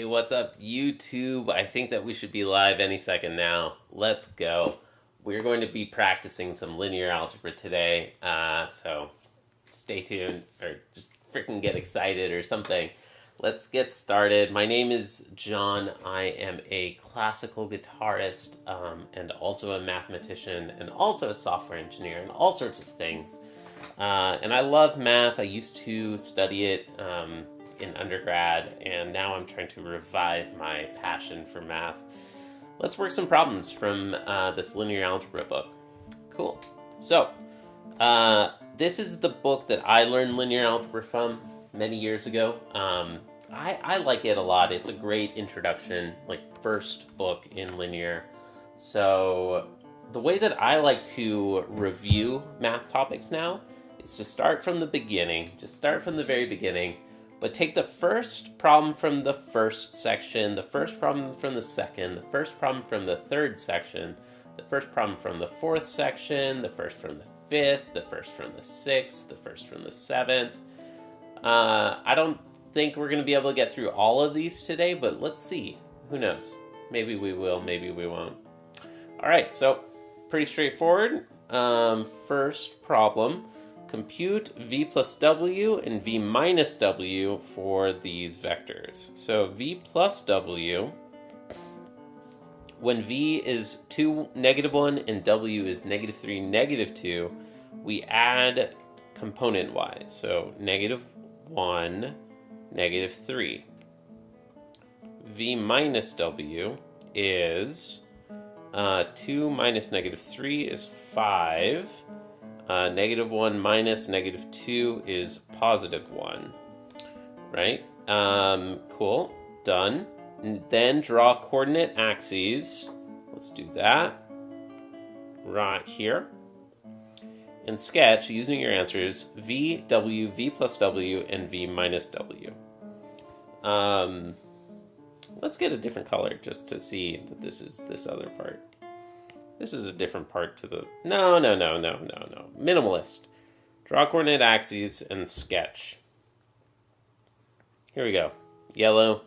What's up, YouTube? I think that we should be live any second now. Let's go. We're going to be practicing some linear algebra today, so stay tuned or just freaking get excited or something. Let's get started. My name is John. I am a classical guitarist and also a mathematician and also a software engineer and all sorts of things. And I love math. I used to study it in undergrad, and now I'm trying to revive my passion for math. Let's work some problems from this linear algebra book. Cool. So, this is the book that I learned linear algebra from many years ago. I like it a lot. It's a great introduction, like first book in linear. So, the way that I like to review math topics now is to start from the beginning. Just start from the very beginning. But take the first problem from the first section, the first problem from the second, the first problem from the third section, the first problem from the fourth section, the first from the fifth, the first from the sixth, the first from the seventh. I don't think we're going to be able to get through all of these today, but let's see. Who knows? Maybe we will, maybe we won't. All right, so pretty straightforward. First problem. Compute v plus w and v minus w for these vectors. So v plus w, when v is 2, -1, and w is -3, -2, we add component-wise. So -1, -3. v minus w is 2 minus -3 is 5. -1 minus -2 is +1, right? Cool, done. And then draw coordinate axes. Let's do that right here. And sketch, using your answers, v, w, v plus w, and v minus w. Let's get a different color just to see that this is this other part. This is a different part to the... No. Minimalist. Draw coordinate axes and sketch. Here we go. Yellow.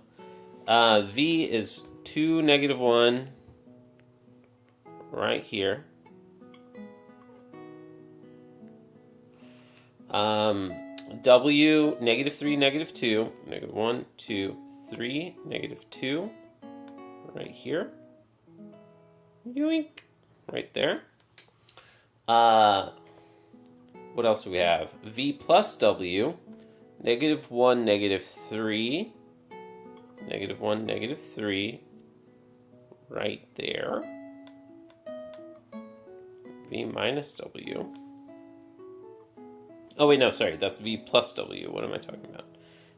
V is 2, -1. Right here. W, -3, -2. -1, 2, 3, -2. Right here. Yoink. Right there. What else do we have? V plus W, -1, -3, -1, -3, right there. V minus W. Oh wait, no, sorry, that's V plus W. What am I talking about?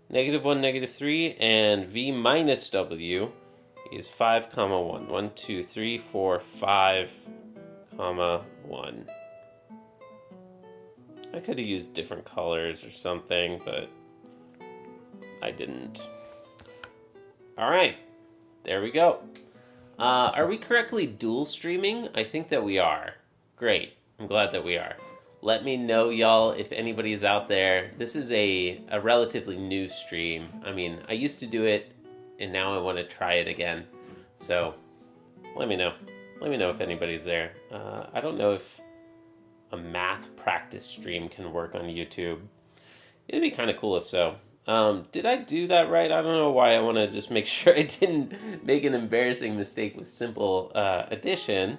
-1, -3, and V minus W is 5, 1. 1, 2, 3, 4, 5, 1. I could have used different colors or something, but I didn't. All right, there we go. Are we correctly dual streaming? I think that we are. Great, I'm glad that we are. Let me know, y'all, if anybody's out there. This is a relatively new stream. I mean, I used to do it, and now I want to try it again. So, let me know. Let me know if anybody's there. I don't know if a math practice stream can work on YouTube. It'd be kind of cool if so. Did I do that right? I don't know why I want to just make sure I didn't make an embarrassing mistake with simple addition.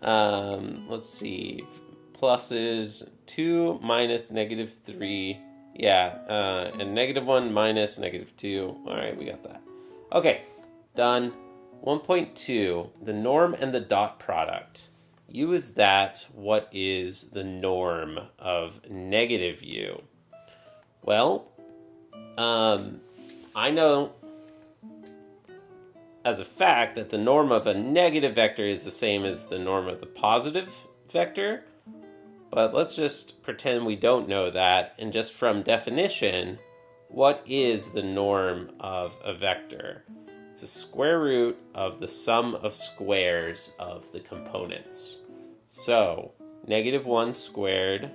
Let's see. Pluses 2 minus -3. Yeah, and -1 minus -2. All right, we got that. Okay, done. 1.2, the norm and the dot product. U is that. What is the norm of -u? Well, I know as a fact that the norm of a negative vector is the same as the norm of the positive vector, but let's just pretend we don't know that, and just from definition, what is the norm of a vector? It's a square root of the sum of squares of the components. So, -1 squared,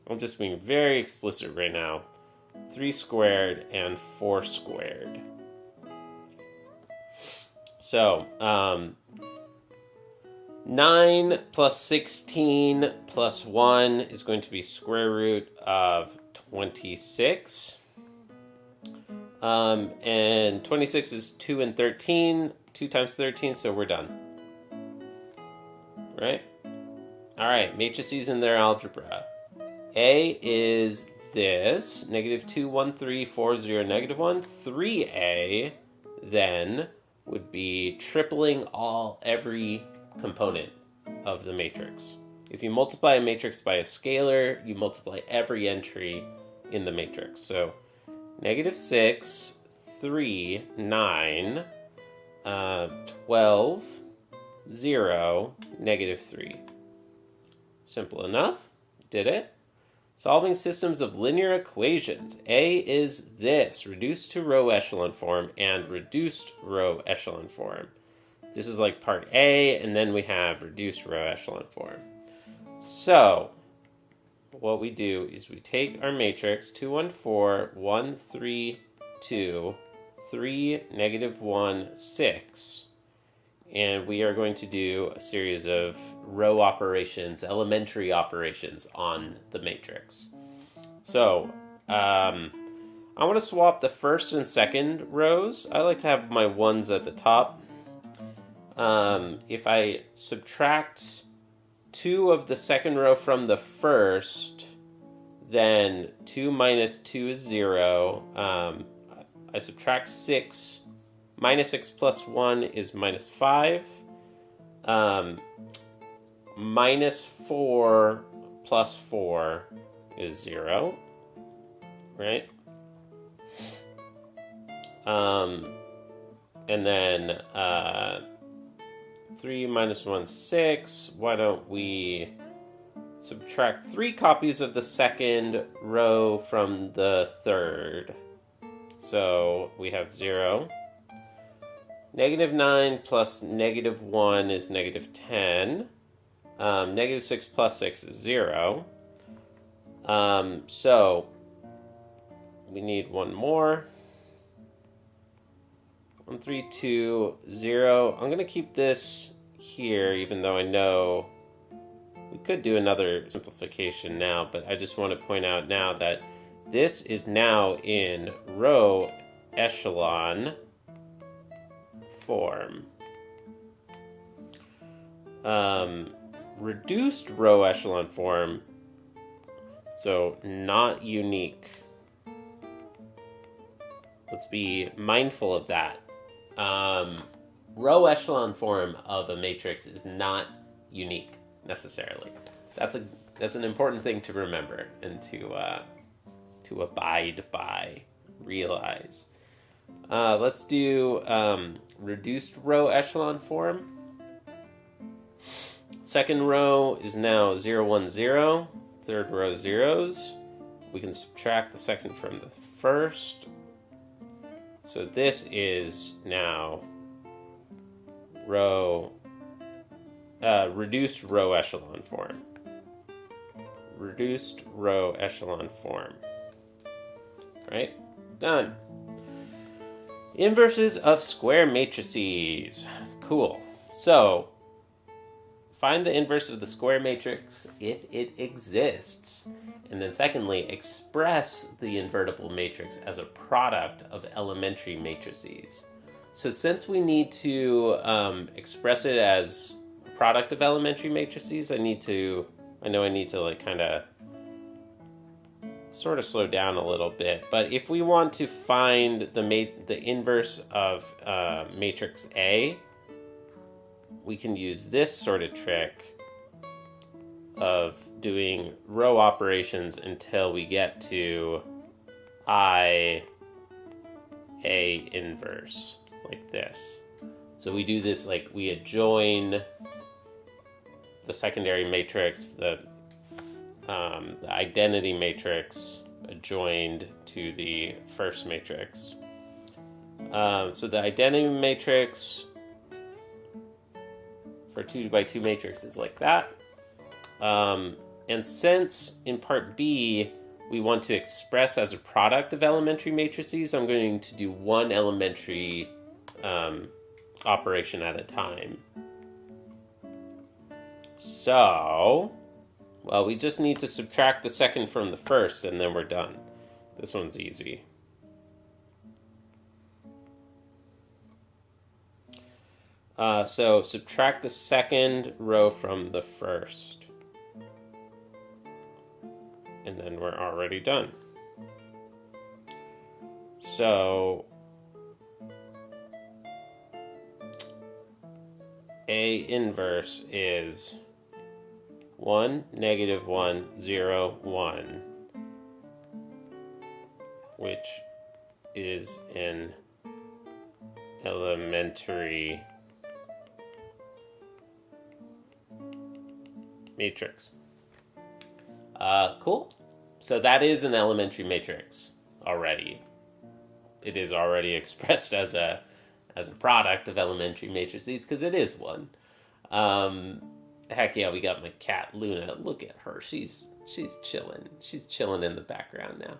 I'm just being very explicit right now, 3 squared and 4 squared. So 9 plus 16 plus 1 is going to be square root of 26. And 26 is 2 and 13. 2 times 13, so we're done. Right? All right, matrices in their algebra. A is this, negative 2, 1, 3, 4, 0, negative 1. 3A then would be tripling every component of the matrix. If you multiply a matrix by a scalar, you multiply every entry in the matrix. So negative 6, 3, 9, 12, 0, negative 3. Simple enough. Did it. Solving systems of linear equations. A is this, reduced to row echelon form and reduced row echelon form. This is like part A, and then we have reduced row echelon form. So what we do is we take our matrix 2, 1, 4, 1, 3, 2, 3, negative 1, 6, and we are going to do a series of row operations, elementary operations on the matrix. So I want to swap the first and second rows. I like to have my ones at the top. If I subtract 2 of the second row from the first, then 2 minus 2 is 0. I subtract 6. Minus 6 plus 1 is minus 5. Minus 4 plus 4 is 0. Right? And then 3 minus 1, 6. Why don't we subtract 3 copies of the second row from the third? So we have 0. Negative 9 plus negative 1 is negative 10. Negative 6 plus 6 is 0. So we need one more. 1, 3, 2, 0. I'm going to keep this here, even though I know we could do another simplification now, but I just want to point out now that this is now in row echelon form. Reduced row echelon form, so not unique. Let's be mindful of that. Row echelon form of a matrix is not unique necessarily. That's an important thing to remember and to abide by, realize. Let's do reduced row echelon form. Second row is now 0, 1, 0. Third row zeros. We can subtract the second from the first. So this is now reduced row echelon form. Reduced row echelon form. Right? Done. Inverses of square matrices. Cool. So, find the inverse of the square matrix if it exists. And then secondly, express the invertible matrix as a product of elementary matrices. So since we need to express it as a product of elementary matrices, I need to like kind of sort of slow down a little bit. But if we want to find the inverse of matrix A, we can use this sort of trick of doing row operations until we get to A inverse, like this. So we do this, like we adjoin the secondary matrix, the identity matrix adjoined to the first matrix. So the identity matrix for 2 by 2 matrix is like that. And since in part B we want to express as a product of elementary matrices, I'm going to do one elementary operation at a time. So, well, we just need to subtract the second from the first, and then we're done. This one's easy. So subtract the second row from the first. And then we're already done. So A inverse is 1, -1, 0, 1, which is an elementary matrix. Cool. So that is an elementary matrix already. It is already expressed as a product of elementary matrices because it is one. Heck yeah, we got my cat Luna. Look at her. She's chilling. She's chilling in the background now.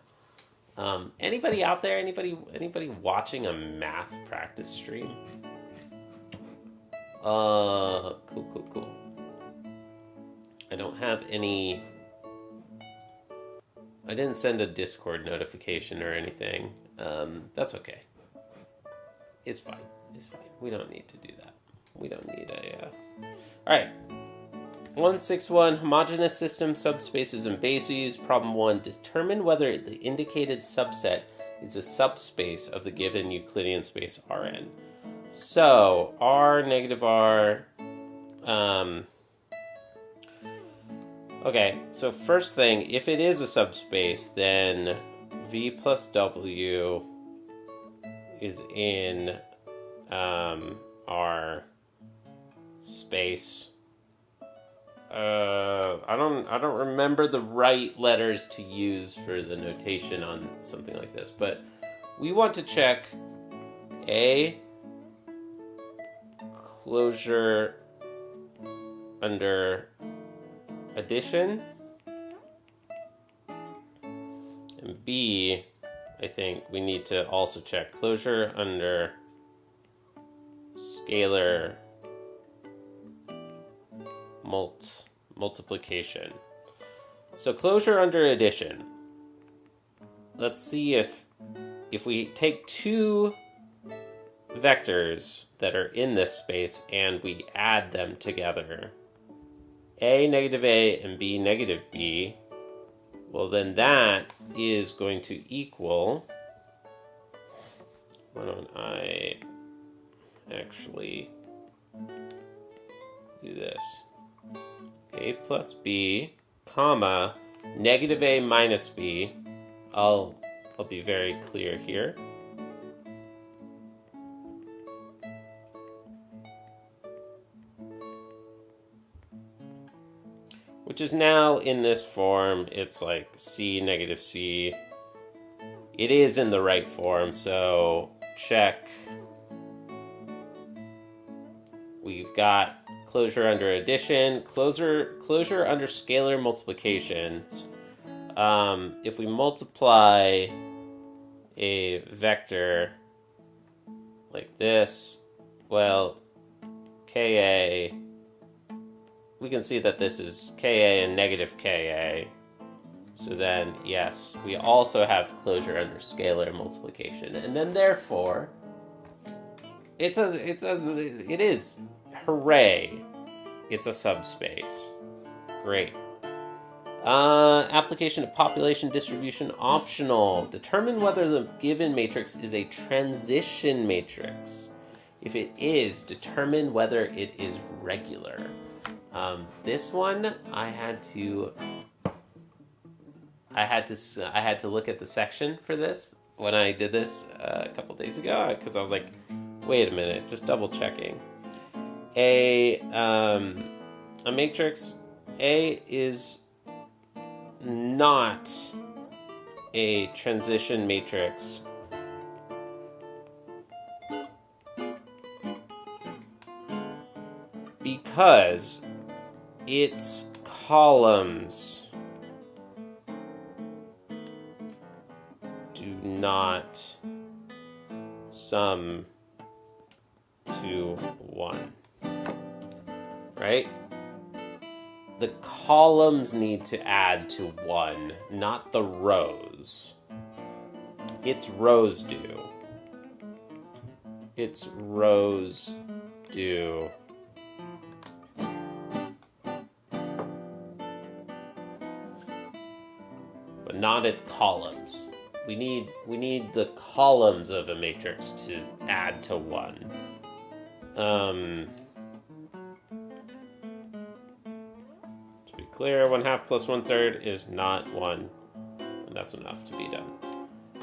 Anybody out there? Anybody watching a math practice stream? Cool. I don't have any. I didn't send a Discord notification or anything. That's okay. It's fine. We don't need to do that. We don't need a... Alright. 161, homogeneous system, subspaces, and bases. Problem 1, determine whether the indicated subset is a subspace of the given Euclidean space Rn. So, R, -R... Okay, so first thing, if it is a subspace, then V plus W is in our space. I don't remember the right letters to use for the notation on something like this, but we want to check A, closure under addition, and B, I think we need to also check closure under scalar multiplication. So closure under addition. Let's see if we take two vectors that are in this space and we add them together, A, -A, and B, -B, well then that is going to equal, why don't I actually do this, A plus B, comma, -A minus B. I'll be very clear here. Which is now in this form. It's like C, -C. It is in the right form, so check. We've got closure under addition, closure under scalar multiplication. If we multiply a vector like this, well, Ka, we can see that this is Ka and -Ka. So then, yes, we also have closure under scalar multiplication. And then therefore, it is, hooray, it's a subspace. Great. Application of population distribution optional. Determine whether the given matrix is a transition matrix. If it is, determine whether it is regular. This one, I had to look at the section for this when I did this a couple days ago, because I was like, wait a minute, just double checking. A matrix A is not a transition matrix because its columns do not sum to 1. Right? The columns need to add to 1, not the rows. Its rows do. Its rows do. But not its columns. We need the columns of a matrix to add to 1. To be clear, 1/2 plus 1/3 is not 1. And that's enough to be done.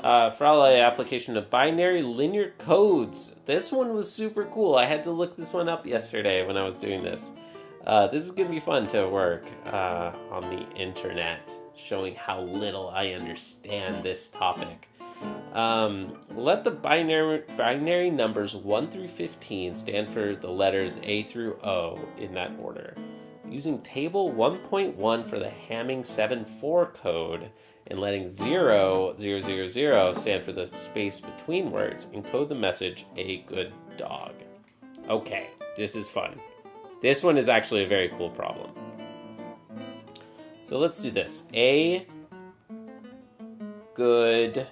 Frale, application of binary linear codes. This one was super cool. I had to look this one up yesterday when I was doing this. This is going to be fun to work on the internet, showing how little I understand this topic. Let the binary numbers 1 through 15 stand for the letters A through O in that order. Using table 1.1 for the Hamming 7-4 code and letting 0, 0, 0, 0 stand for the space between words, encode the message, a good dog. Okay, this is fun. This one is actually a very cool problem. So let's do this. A good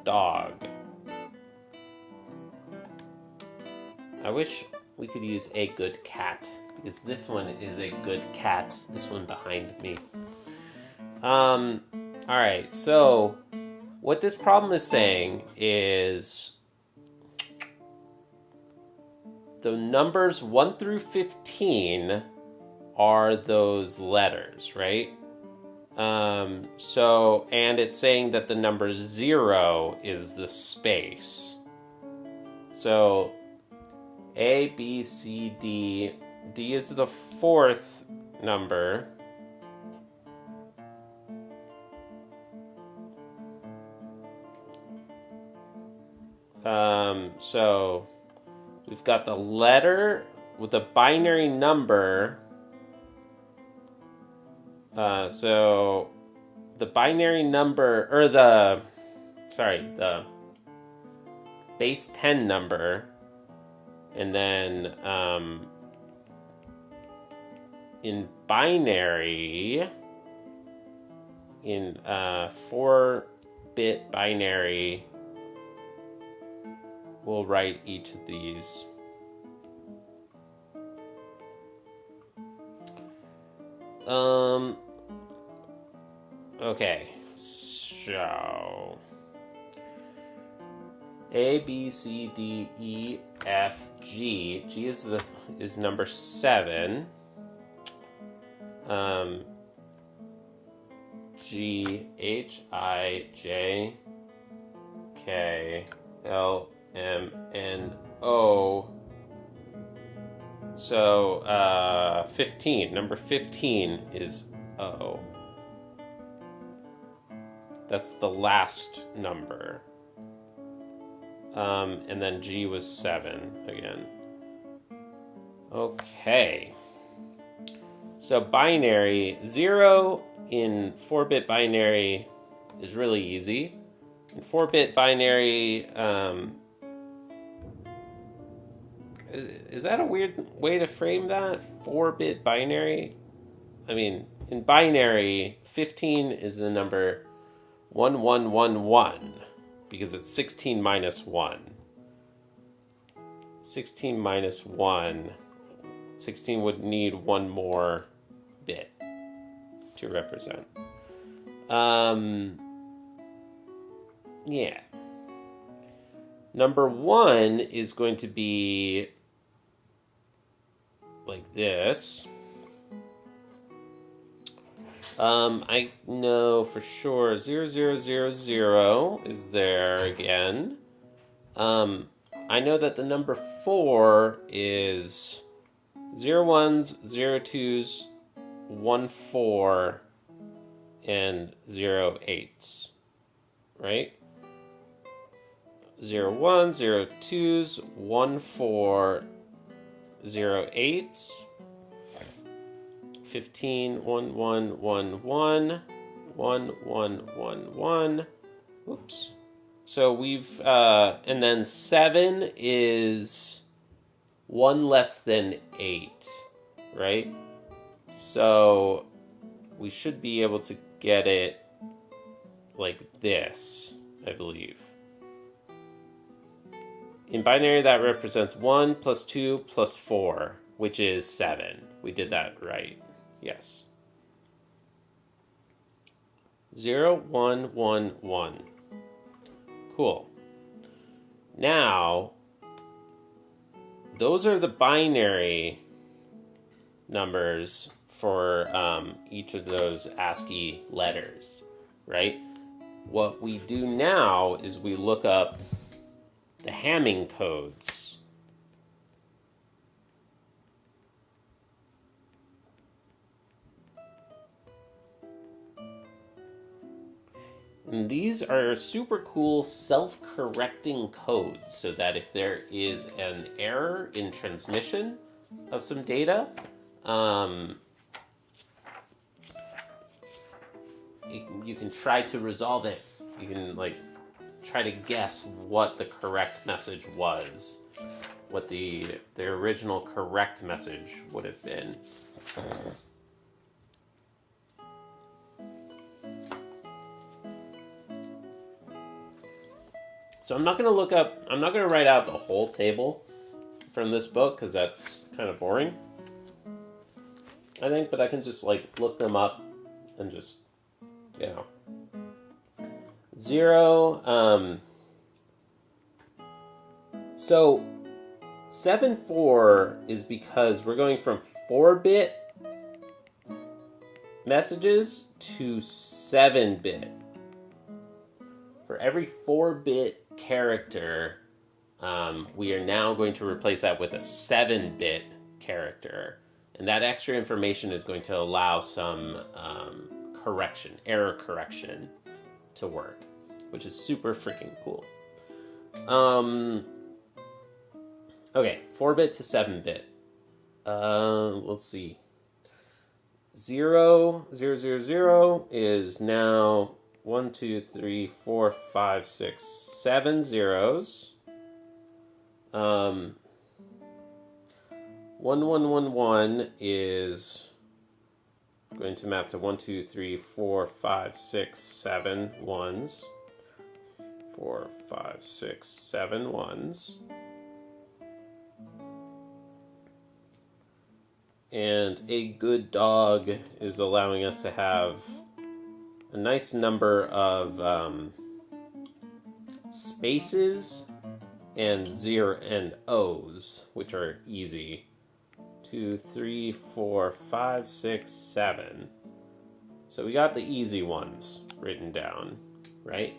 dog. I wish we could use a good cat, because this one is a good cat. This one behind me. Alright, so what this problem is saying is the numbers 1 through 15 are those letters, right? And it's saying that the number 0 is the space. So A, B, C, D. D is the 4th number. So we've got the letter with a binary number. So the binary number, or the base 10 number, and then in binary, in 4-bit binary, we'll write each of these. Okay, so A, B, C, D, E, F, G. G is number 7. G, H, I, J, K, L, M, N, O. So, 15. Number 15 is O. That's the last number. And then G was 7 again. Okay. So binary, 0 in 4-bit binary is really easy. In 4-bit binary, is that a weird way to frame that? 4-bit binary? I mean, in binary, 15 is the number 1111 because it's 16 minus 1. 16 minus 1. 16 would need one more bit to represent. Yeah. Number 1 is going to be like this. I know for sure 0000 is there again. I know that the number 4 is 01s, 02s, 14, and 08s, right? 01s, 02s, 14, 08s, 15, 1, 1, 1, 1, 1, 1, 1, 1. Oops. so we've, and then 7 is 1 less than 8, right? So we should be able to get it like this, I believe. In binary, that represents 1 plus 2 plus 4, which is 7. We did that right. Yes. 0, 1, 1, 1. Cool. Now, those are the binary numbers for each of those ASCII letters, right? What we do now is we look up the Hamming codes. And these are super cool self-correcting codes so that if there is an error in transmission of some data, you can try to resolve it. You can like try to guess what the correct message was, what the original correct message would have been. So I'm not going to write out the whole table from this book because that's kind of boring, I think, but I can just like look them up and just, 0, so 7-4 is because we're going from 4-bit messages to 7-bit. For every 4-bit character, we are now going to replace that with a 7-bit character. And that extra information is going to allow some error correction to work, which is super freaking cool. Okay, 4-bit to 7-bit. Let's see. 0, 0, 0, 0 is now 1, 2, 3, 4, 5, 6, 7 zeros. 1, 1, 1, 1 is going to map to 1, 2, 3, 4, 5, 6, 7 ones. 4, 5, 6, 7 ones. And a good dog is allowing us to have a nice number of spaces and O's, which are easy. 2, 3, 4, 5, 6, 7. So we got the easy ones written down, right?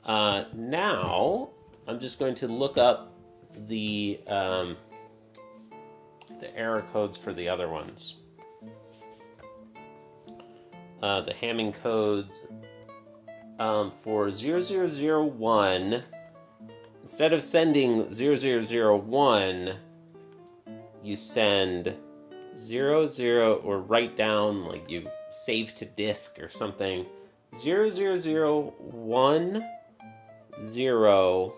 Now I'm just going to look up the error codes for the other ones. The Hamming code for 0001, instead of sending 0001, you send 00 or write down, like you save to disk or something, 0001 0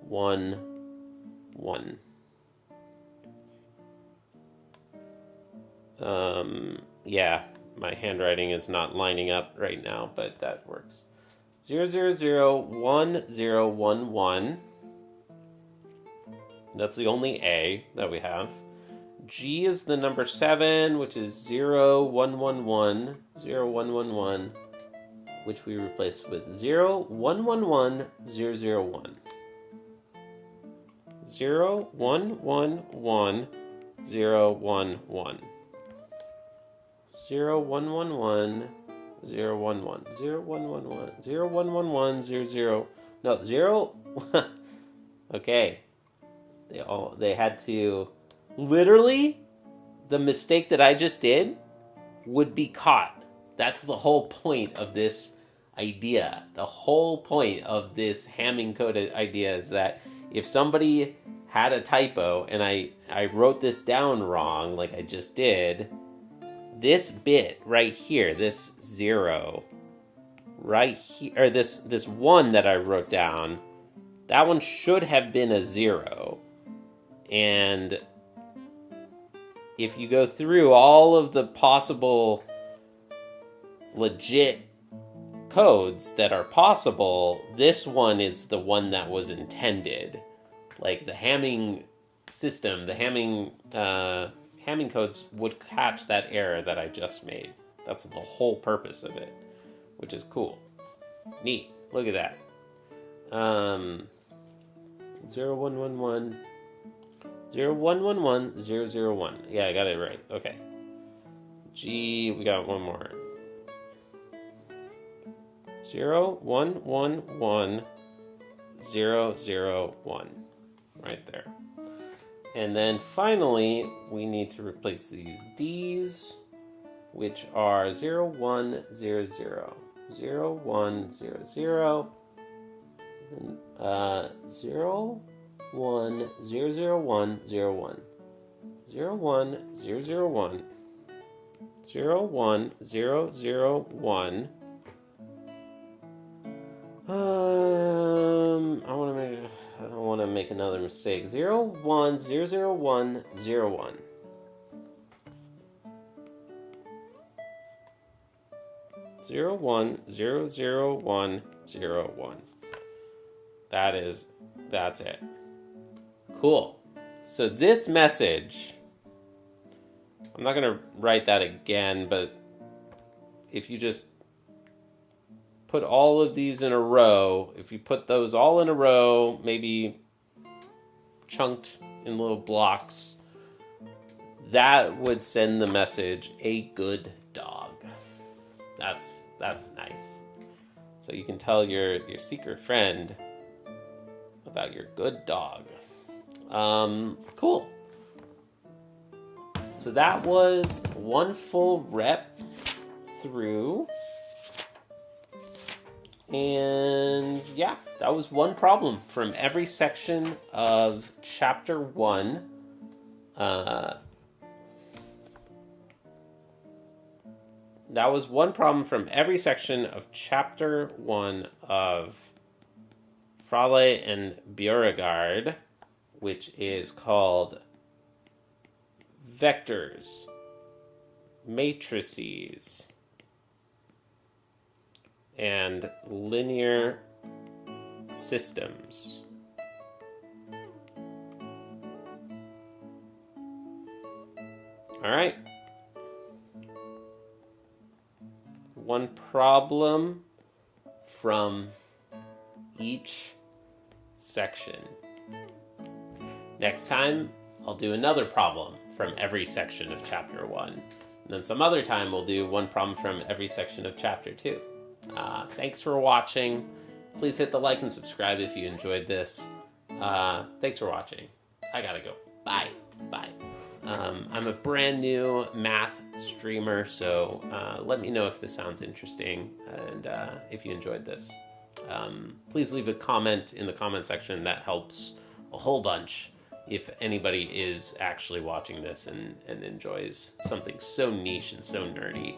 1 1. Yeah, my handwriting is not lining up right now, but that works. 0001011. That's the only A that we have. G is the number 7, which is 0111, 0111, which we replace with 0111 001. 0111 011. 0111 011 0111 0111 00. No, 0. Okay. They had to literally, the mistake that I just did would be caught. That's the whole point of this idea. The whole point of this Hamming code idea is that if somebody had a typo and I wrote this down wrong, like I just did, this bit right here, this 0, right here, or this 1 that I wrote down, that one should have been a 0. And if you go through all of the possible legit codes that are possible, this one is the one that was intended. Like the Hamming system, the Hamming codes would catch that error that I just made. That's the whole purpose of it, which is cool. Neat. Look at that. 0111 0111 001. Yeah, I got it right. Okay. G, we got one more. 0111 001. Right there. And then finally, we need to replace these D's, which are 0100 0100 01 001 01 01 001 01 001. I don't want to make another mistake. 01 001 01. 01 001 01. That's it. Cool. So this message, I'm not going to write that again, but if you just put all of these in a row, if you put those all in a row, maybe chunked in little blocks, that would send the message, a good dog. That's nice. So you can tell your secret friend about your good dog. Cool. So that was one full rep through. And yeah, that was one problem from every section of chapter 1. That was one problem from every section of chapter 1 of Frale and Beauregard, which is called Vectors, Matrices, and Linear Systems. All right. One problem from each section. Next time, I'll do another problem from every section of chapter 1. And then some other time, we'll do one problem from every section of chapter 2. Thanks for watching. Please hit the like and subscribe if you enjoyed this. Thanks for watching. I gotta go. Bye. Bye. I'm a brand new math streamer, so let me know if this sounds interesting and if you enjoyed this. Please leave a comment in the comment section. That helps a whole bunch if anybody is actually watching this and enjoys something so niche and so nerdy.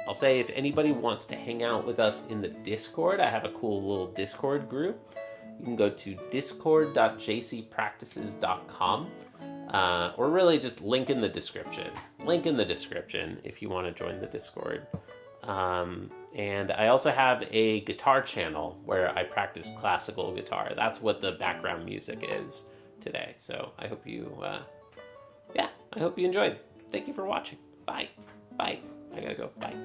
I'll say if anybody wants to hang out with us in the Discord, I have a cool little Discord group. You can go to discord.jcpractices.com. Or really just link in the description. Link in the description if you want to join the Discord. And I also have a guitar channel where I practice classical guitar. That's what the background music is today. So I hope you, I hope you enjoyed. Thank you for watching. Bye. Bye. I gotta go. Bye.